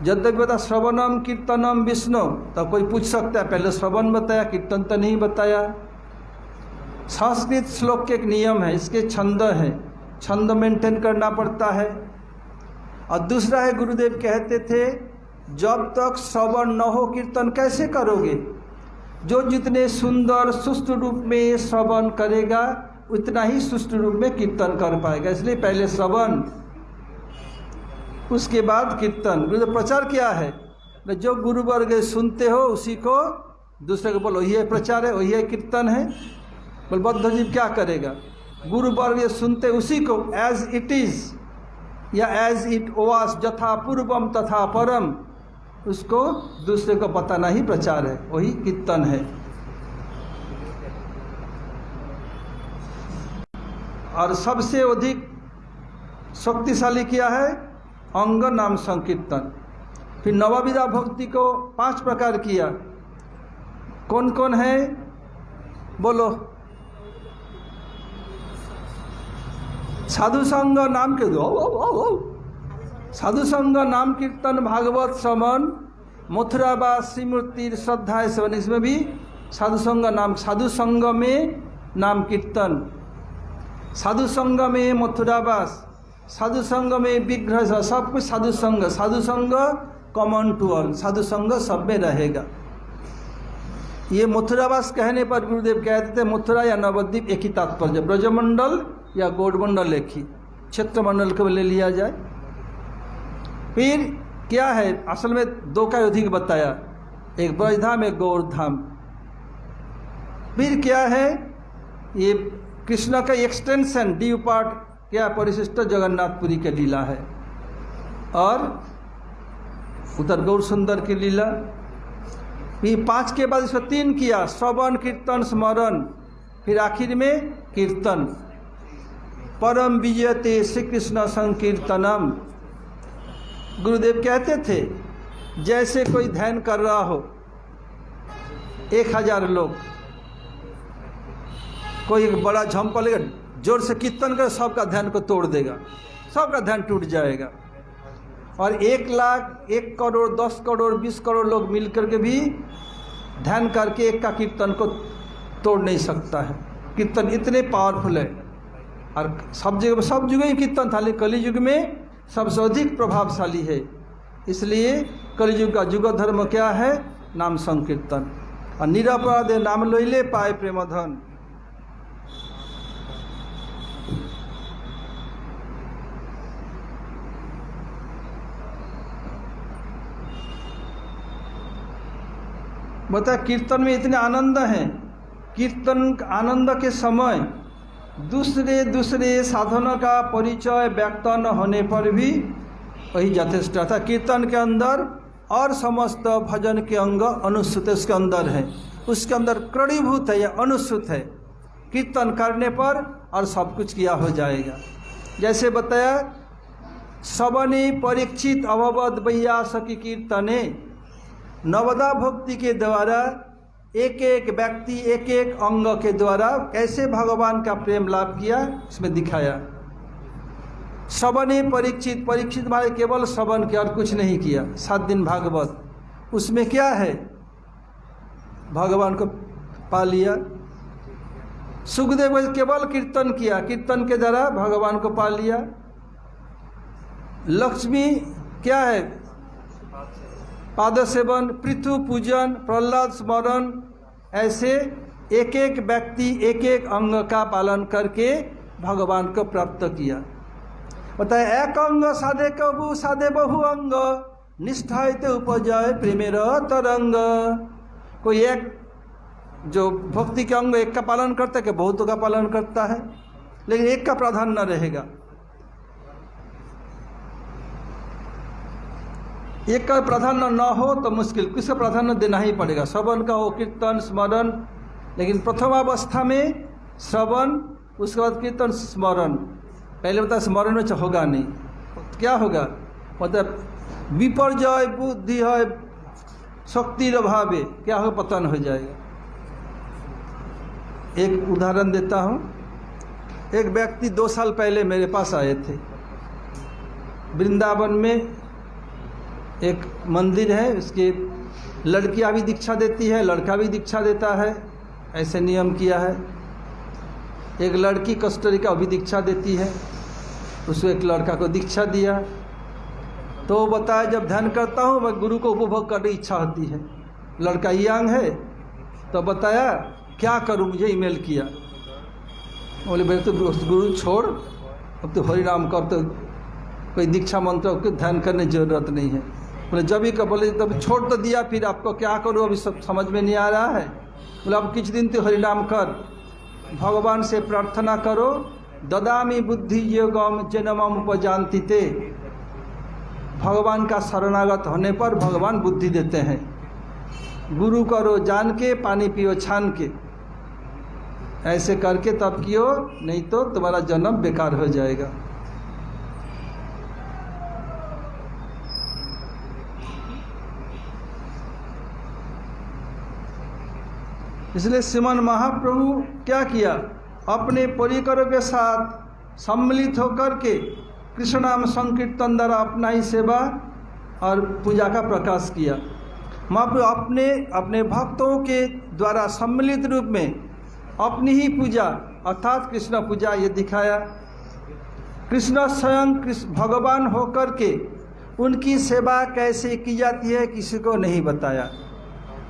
जब तक बता श्रवणम कीर्तनम विष्णु, तो कोई पूछ सकता है पहले श्रवण बताया, कीर्तन तो नहीं बताया। संस्कृत श्लोक के एक नियम है, इसके छंद है, छंद मेंटेन करना पड़ता है। और दूसरा है, गुरुदेव कहते थे जब तक श्रवण न हो कीर्तन कैसे करोगे। जो जितने सुंदर सुष्ट रूप में श्रवण करेगा उतना ही सुष्ट रूप में कीर्तन कर पाएगा। इसलिए पहले श्रवण, उसके बाद कीर्तन। गुरुदेव प्रचार क्या है, जो गुरु वर्ग सुनते हो उसी को दूसरे को बोलो, ये प्रचार है, वही है कीर्तन है। बोल बद्ध जीव क्या करेगा, गुरु वर्ग सुनते उसी को एज इट इज या एज इट वास, यथा पूर्वम तथा परम, उसको दूसरे को बताना ही प्रचार है, वही कीर्तन है। और सबसे अधिक शक्तिशाली क्या है, अंग नाम संकीर्तन। फिर नवविधा भक्ति को 5 प्रकार किया। कौन कौन है बोलो। साधु संग नाम के साधु संग नाम कीर्तन, भागवत श्रवण, मथुरावास, श्रीमूर्ति श्रद्धा श्रवण, इसमें भी साधु संग नाम, साधु संग में नाम कीर्तन, साधु संग में मथुरावास, साधु संग में विग्रह, सब कुछ साधु संग। साधु संग कॉमन टू ऑल, साधु संग सब में रहेगा। ये मथुरावास कहने पर गुरुदेव कहते थे मथुरा या नवद्वीप एक ही तात्पर्य, ब्रजमंडल या गौड़मंडल एक ही, क्षेत्र मंडल को ले लिया जाए। फिर क्या है, असल में 2 का अधिक बताया, एक ब्रजधाम एक गौरधाम। फिर क्या है, ये कृष्ण का एक्सटेंशन ड्यू पार्ट क्या, परिशिष्ट जगन्नाथपुरी की लीला है, और उधर गौर सुंदर की लीला। फिर 5 के बाद इसको 3 किया, श्रवण कीर्तन स्मरण, फिर आखिर में कीर्तन। परम विजयते श्री कृष्ण संकीर्तनम। गुरुदेव कहते थे जैसे कोई ध्यान कर रहा हो, 1000 लोग, कोई बड़ा झंपा लेगा, जोर से कीर्तन कर, सबका ध्यान को तोड़ देगा, सबका ध्यान टूट जाएगा। और 1 लाख 1 करोड़ 10 करोड़ 20 करोड़ लोग मिलकर के भी ध्यान करके एक का कीर्तन को तोड़ नहीं सकता है। कीर्तन इतने पावरफुल है, और सब जगह ही कीर्तन था, लेकिन कलि युग में सबसे अधिक प्रभावशाली है। इसलिए कलियुग का युग धर्म क्या है, नाम संकीर्तन। और निरपराध नाम लोइले पाए प्रेम धन। बता, कीर्तन में इतने आनंद हैं, कीर्तन आनंद के समय दूसरे साधनों का परिचय व्यक्त न होने पर भी वही यथेष्ट था। कीर्तन के अंदर और समस्त भजन के अंग अनुसूत उसके अंदर है, उसके अंदर कड़ीभूत है या अनुसूत है। कीर्तन करने पर और सब कुछ किया हो जाएगा। जैसे बताया, सबने परीक्षित अभवद वैयास की कीर्तने। नवदा भक्ति के द्वारा एक एक व्यक्ति एक एक अंग के द्वारा कैसे भगवान का प्रेम लाभ किया, इसमें दिखाया। श्रवणे परीक्षित भाई केवल श्रवण किया और कुछ नहीं किया। 7 दिन भागवत, उसमें क्या है, भगवान को पा लिया। सुखदेव केवल कीर्तन किया, कीर्तन के द्वारा भगवान को पा लिया। लक्ष्मी क्या है, पाद सेवन, पृथु पूजन, प्रहलाद स्मरण, ऐसे एक एक व्यक्ति एक एक अंग का पालन करके भगवान को प्राप्त किया। बताए, एक अंग साधे कबू साधे बहु अंग, निष्ठाते उपजय प्रेमेर तरंग। कोई एक जो भक्ति के अंग एक का पालन करता है कि बहुतों का पालन करता है, लेकिन एक का प्राधान्य रहेगा। एक का प्राधान्य न हो तो मुश्किल, किसका प्राधान्य देना ही पड़ेगा। श्रवण का हो, कीर्तन स्मरण, लेकिन प्रथमावस्था में श्रवण, उसके बाद कीर्तन स्मरण। पहले बता स्मरण में होगा नहीं, क्या होगा, मतलब विपर्जय बुद्धि है, शक्ति अभावे क्या हो, पतन हो जाएगा। एक उदाहरण देता हूँ। एक व्यक्ति 2 साल पहले मेरे पास आए थे। वृंदावन में एक मंदिर है, उसके लड़कियां भी दीक्षा देती है, लड़का भी दीक्षा देता है, ऐसे नियम किया है। एक लड़की कस्टोरिका भी दीक्षा देती है, उसको एक लड़का को दीक्षा दिया। तो वो बताया, जब ध्यान करता हूँ मैं गुरु को उपभोग करने की इच्छा होती है। लड़का यंग है, तो बताया क्या करूँ, मुझे ईमेल किया। बोले भाई तो गुरु छोड़, अब तो हरि नाम कर, तो कोई दीक्षा मंत्र को ध्यान करने की जरूरत नहीं है। बोले जब ही बोले तब छोड़ तो दिया, फिर आपको क्या करूँ, अभी सब समझ में नहीं आ रहा है। बोले अब कुछ दिन तो हरि नाम कर, भगवान से प्रार्थना करो, ददामी बुद्धि योगम जनमम उपजानती ते। भगवान का शरणागत होने पर भगवान बुद्धि देते हैं। गुरु करो जान के, पानी पियो छान के, ऐसे करके तब कियो, नहीं तो तुम्हारा जन्म बेकार हो जाएगा। इसलिए श्रीमन महाप्रभु क्या किया, अपने परिकरों के साथ सम्मिलित होकर के कृष्ण नाम संकीर्तन द्वारा अपना ही सेवा और पूजा का प्रकाश किया। महाप्रभु अपने भक्तों के द्वारा सम्मिलित रूप में अपनी ही पूजा अर्थात कृष्ण पूजा ये दिखाया। कृष्ण स्वयं भगवान होकर के उनकी सेवा कैसे की जाती है किसी को नहीं बताया।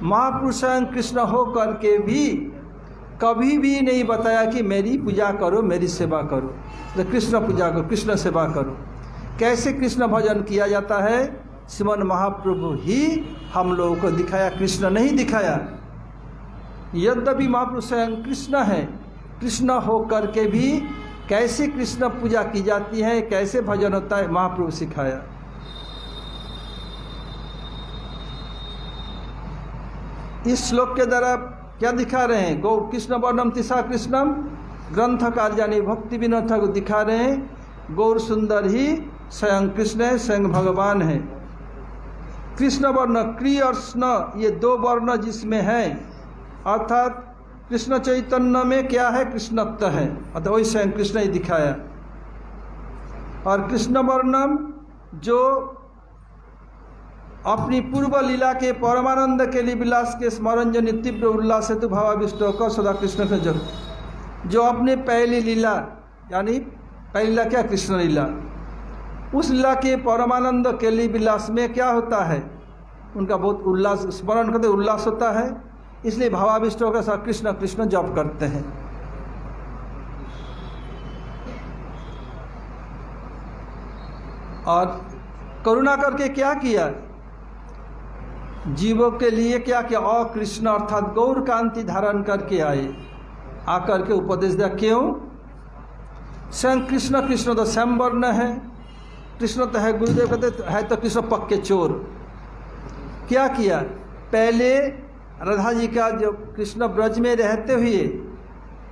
महापुरुष स्वयं कृष्ण होकर के भी कभी भी नहीं बताया कि मेरी पूजा करो, मेरी सेवा करो, तो कृष्ण पूजा करो, कृष्ण सेवा करो। कैसे कृष्ण भजन किया जाता है श्रीमन महाप्रभु ही हम लोगों को दिखाया, कृष्ण नहीं दिखाया। यद्यपि महाप्रभु स्वयं कृष्ण है, कृष्ण होकर के भी कैसे कृष्ण पूजा की जाती है, कैसे भजन होता है, महाप्रभु सिखाया। इस श्लोक के द्वारा क्या दिखा रहे हैं, गौ कृष्ण वर्णम तिसा कृष्णम ग्रंथकार यानी भक्ति विनोद ठाकुर दिखा रहे हैं गौर सुंदर ही स्वयं कृष्ण है, स्वयं भगवान है। कृष्ण वर्ण क्री और स्न ये 2 वर्ण जिसमें है, अर्थात कृष्ण चैतन्य में क्या है, कृष्णत्व है, अतः वही स्वयं कृष्ण ही दिखाया। और कृष्ण वर्णम जो अपनी पूर्व लीला के परमानंद के लिए विलास के स्मरण जो तीव्र उल्लास हेतु भावाविष्ट होकर सदा कृष्ण के जो अपने पहली लीला यानी पहली लीला क्या, कृष्ण लीला, उस लीला के परमानंद के लिए विलास में क्या होता है, उनका बहुत उल्लास स्मरण करते उल्लास होता है, इसलिए भावाविष्ट होकर सदा कृष्ण कृष्ण जप करते हैं। और करुणा करके क्या किया, जीवों के लिए क्या किया, कृष्ण अर्थात गौर कांति धारण करके आए, आकर के उपदेश दिया। क्यों, स्वयं कृष्ण, कृष्ण तो श्याम वर्ण है, कृष्ण तो है, गुरुदेव कहते है तो कृष्ण पक्के चोर। क्या किया, पहले राधा जी का जो कृष्ण ब्रज में रहते हुए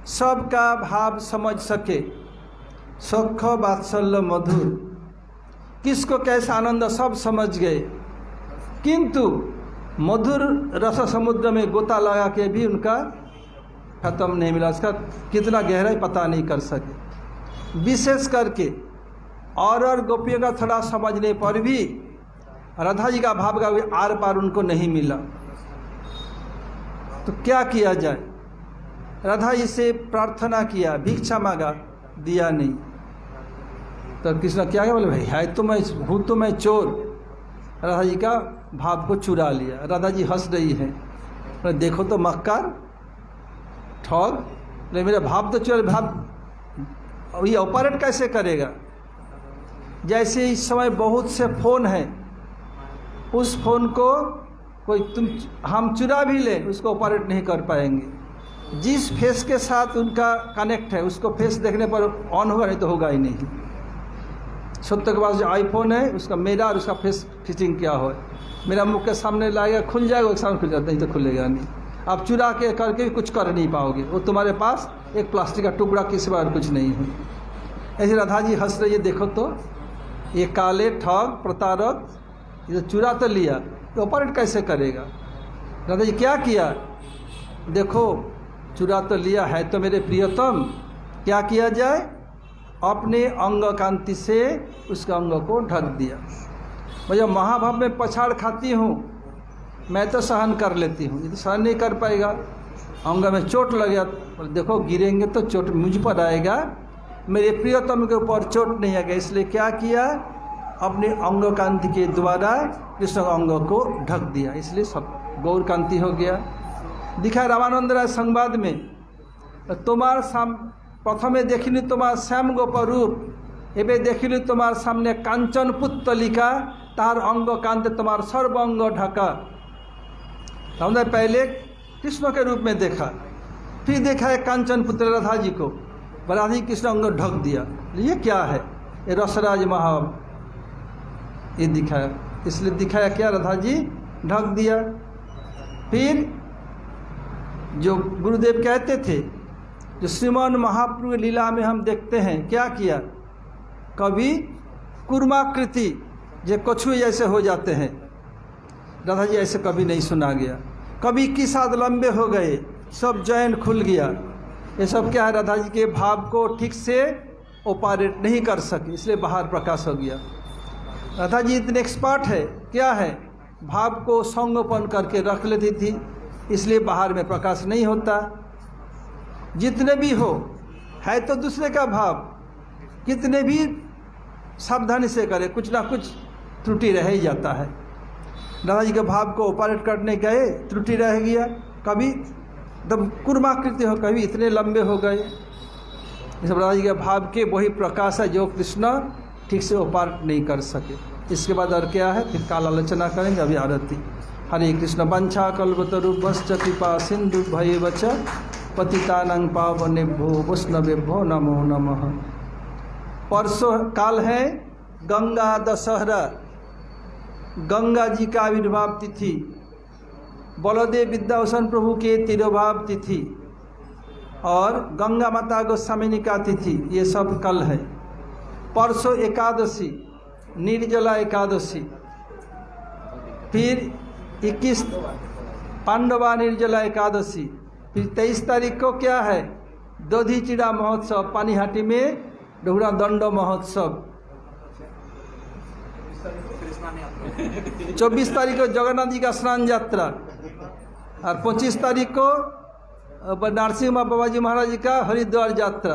सबका भाव समझ सके, सुख वात्सल्य मधुर, किसको कैसा आनंद सब समझ गए, किंतु मधुर रस समुद्र में गोता लगा के भी उनका खत्म नहीं मिला, उसका कितना गहराई पता नहीं कर सके। विशेष करके और गोपियों का थोड़ा समझने पर भी राधा जी का भाव का आर पार उनको नहीं मिला। तो क्या किया जाए, राधा जी से प्रार्थना किया, भिक्षा मांगा, दिया नहीं। तो कृष्ण क्या बोले, भाई है तो मैं हूँ तो मैं चोर, राधा जी का भाव को चुरा लिया। राधा जी हंस रही है, देखो तो मक्कार ठग, मेरा भाव तो चुरा, भाव ये ऑपरेट कैसे करेगा। जैसे इस समय बहुत से फ़ोन हैं, उस फ़ोन को कोई हम चुरा भी लें उसको ऑपरेट नहीं कर पाएंगे। जिस फेस के साथ उनका कनेक्ट है उसको फेस देखने पर ऑन होगा, नहीं तो होगा ही नहीं। सत्य के पास जो आईफोन है उसका मेरा और उसका फेस फिटिंग क्या हो, मेरा मुख के सामने लाएगा खुल जाएगा, एक सामने खुल जाता, नहीं तो खुलेगा नहीं। आप चुरा के करके भी कुछ कर नहीं पाओगे, वो तुम्हारे पास एक प्लास्टिक का टुकड़ा के सिवा और कुछ नहीं है। ऐसे राधा जी हंस रही है, देखो तो ये काले ठग प्रतारक, ये चुरा तो लिया तो ऑपरेट कैसे करेगा? राधा जी क्या किया? देखो चुरा तो लिया है तो मेरे प्रियतम, क्या किया जाए? अपने अंग कांति से उसका अंग को ढक दिया। भैया महाभाव में पछाड़ खाती हूँ, मैं तो सहन कर लेती हूँ, ये तो सहन नहीं कर पाएगा। अंग में चोट लग गया, देखो गिरेंगे तो चोट मुझ पर आएगा, मेरे प्रियतम के ऊपर चोट नहीं आएगा। इसलिए क्या किया? अपने अंग कांति के द्वारा कृष्ण अंग को ढक दिया, इसलिए सब गौर कांति हो गया। दिखा रामानंद राय संवाद में, तुम्हार प्रथमे देखिली तुम्हार श्याम गोप रूप, एबे देखिली तुम्हार सामने कांचन पुत्तलिका, तार अंग कांत तुम्हार सर्व अंग ढका। हमने पहले कृष्ण के रूप में देखा, फिर देखा है कांचन पुत्र राधा जी को, राधा जी कृष्ण अंग ढक दिया। ये क्या है? ये रसराज महाव ये दिखाया, इसलिए दिखाया क्या? राधा जी ढक दिया। फिर जो गुरुदेव कहते थे, जो श्रीमान महाप्रभु लीला में हम देखते हैं, क्या किया? कभी कुर्माकृति जो कछुए जैसे हो जाते हैं, राधा जी ऐसे कभी नहीं सुना गया। कभी किसाद लंबे हो गए, सब जैन खुल गया। ये सब क्या है? राधा जी के भाव को ठीक से ऑपरेट नहीं कर सके, इसलिए बाहर प्रकाश हो गया। राधा जी इतने एक्सपर्ट है, क्या है? भाव को संगोपन करके रख लेती थी, इसलिए बाहर में प्रकाश नहीं होता। जितने भी हो है तो दूसरे का भाव, कितने भी सावधानी से करे, कुछ ना कुछ त्रुटि रह ही जाता है। राधा जी के भाव को ऑपरेट करने गए, त्रुटि रह गया, कभी एकदम कुर्माकृति हो, कभी इतने लंबे हो गए। इस राधा जी के भाव के वही प्रकाश है जो कृष्ण ठीक से ऑपरेट नहीं कर सके। इसके बाद और क्या है? फिर काल आलोचना करेंगे। अभी आरती। हरे कृष्ण वंशा कल्पतरुभ्यश्च कृपा सिंधु भयेवच पतितानां पावनेभ्यो वैष्णवेभ्यो नमो नमः। परसों काल है गंगा दशहरा, गंगा जी का आविर्भाव तिथि, बलदेव विद्याभूषण प्रभु के तिरुभाव तिथि और गंगा माता गोस्वामिनी का तिथि, ये सब कल है। परसों एकादशी, निर्जला एकादशी, फिर 21 पांडवा निर्जला एकादशी, फिर 23 तारीख को क्या है? दधी चिड़ा महोत्सव, पानीहाटी में डोगरा दंड महोत्सव। 24 तारीख को जगन्नाथ जी का स्नान यात्रा और 25 तारीख को नरसिंह बाबा जी महाराज जी का हरिद्वार यात्रा।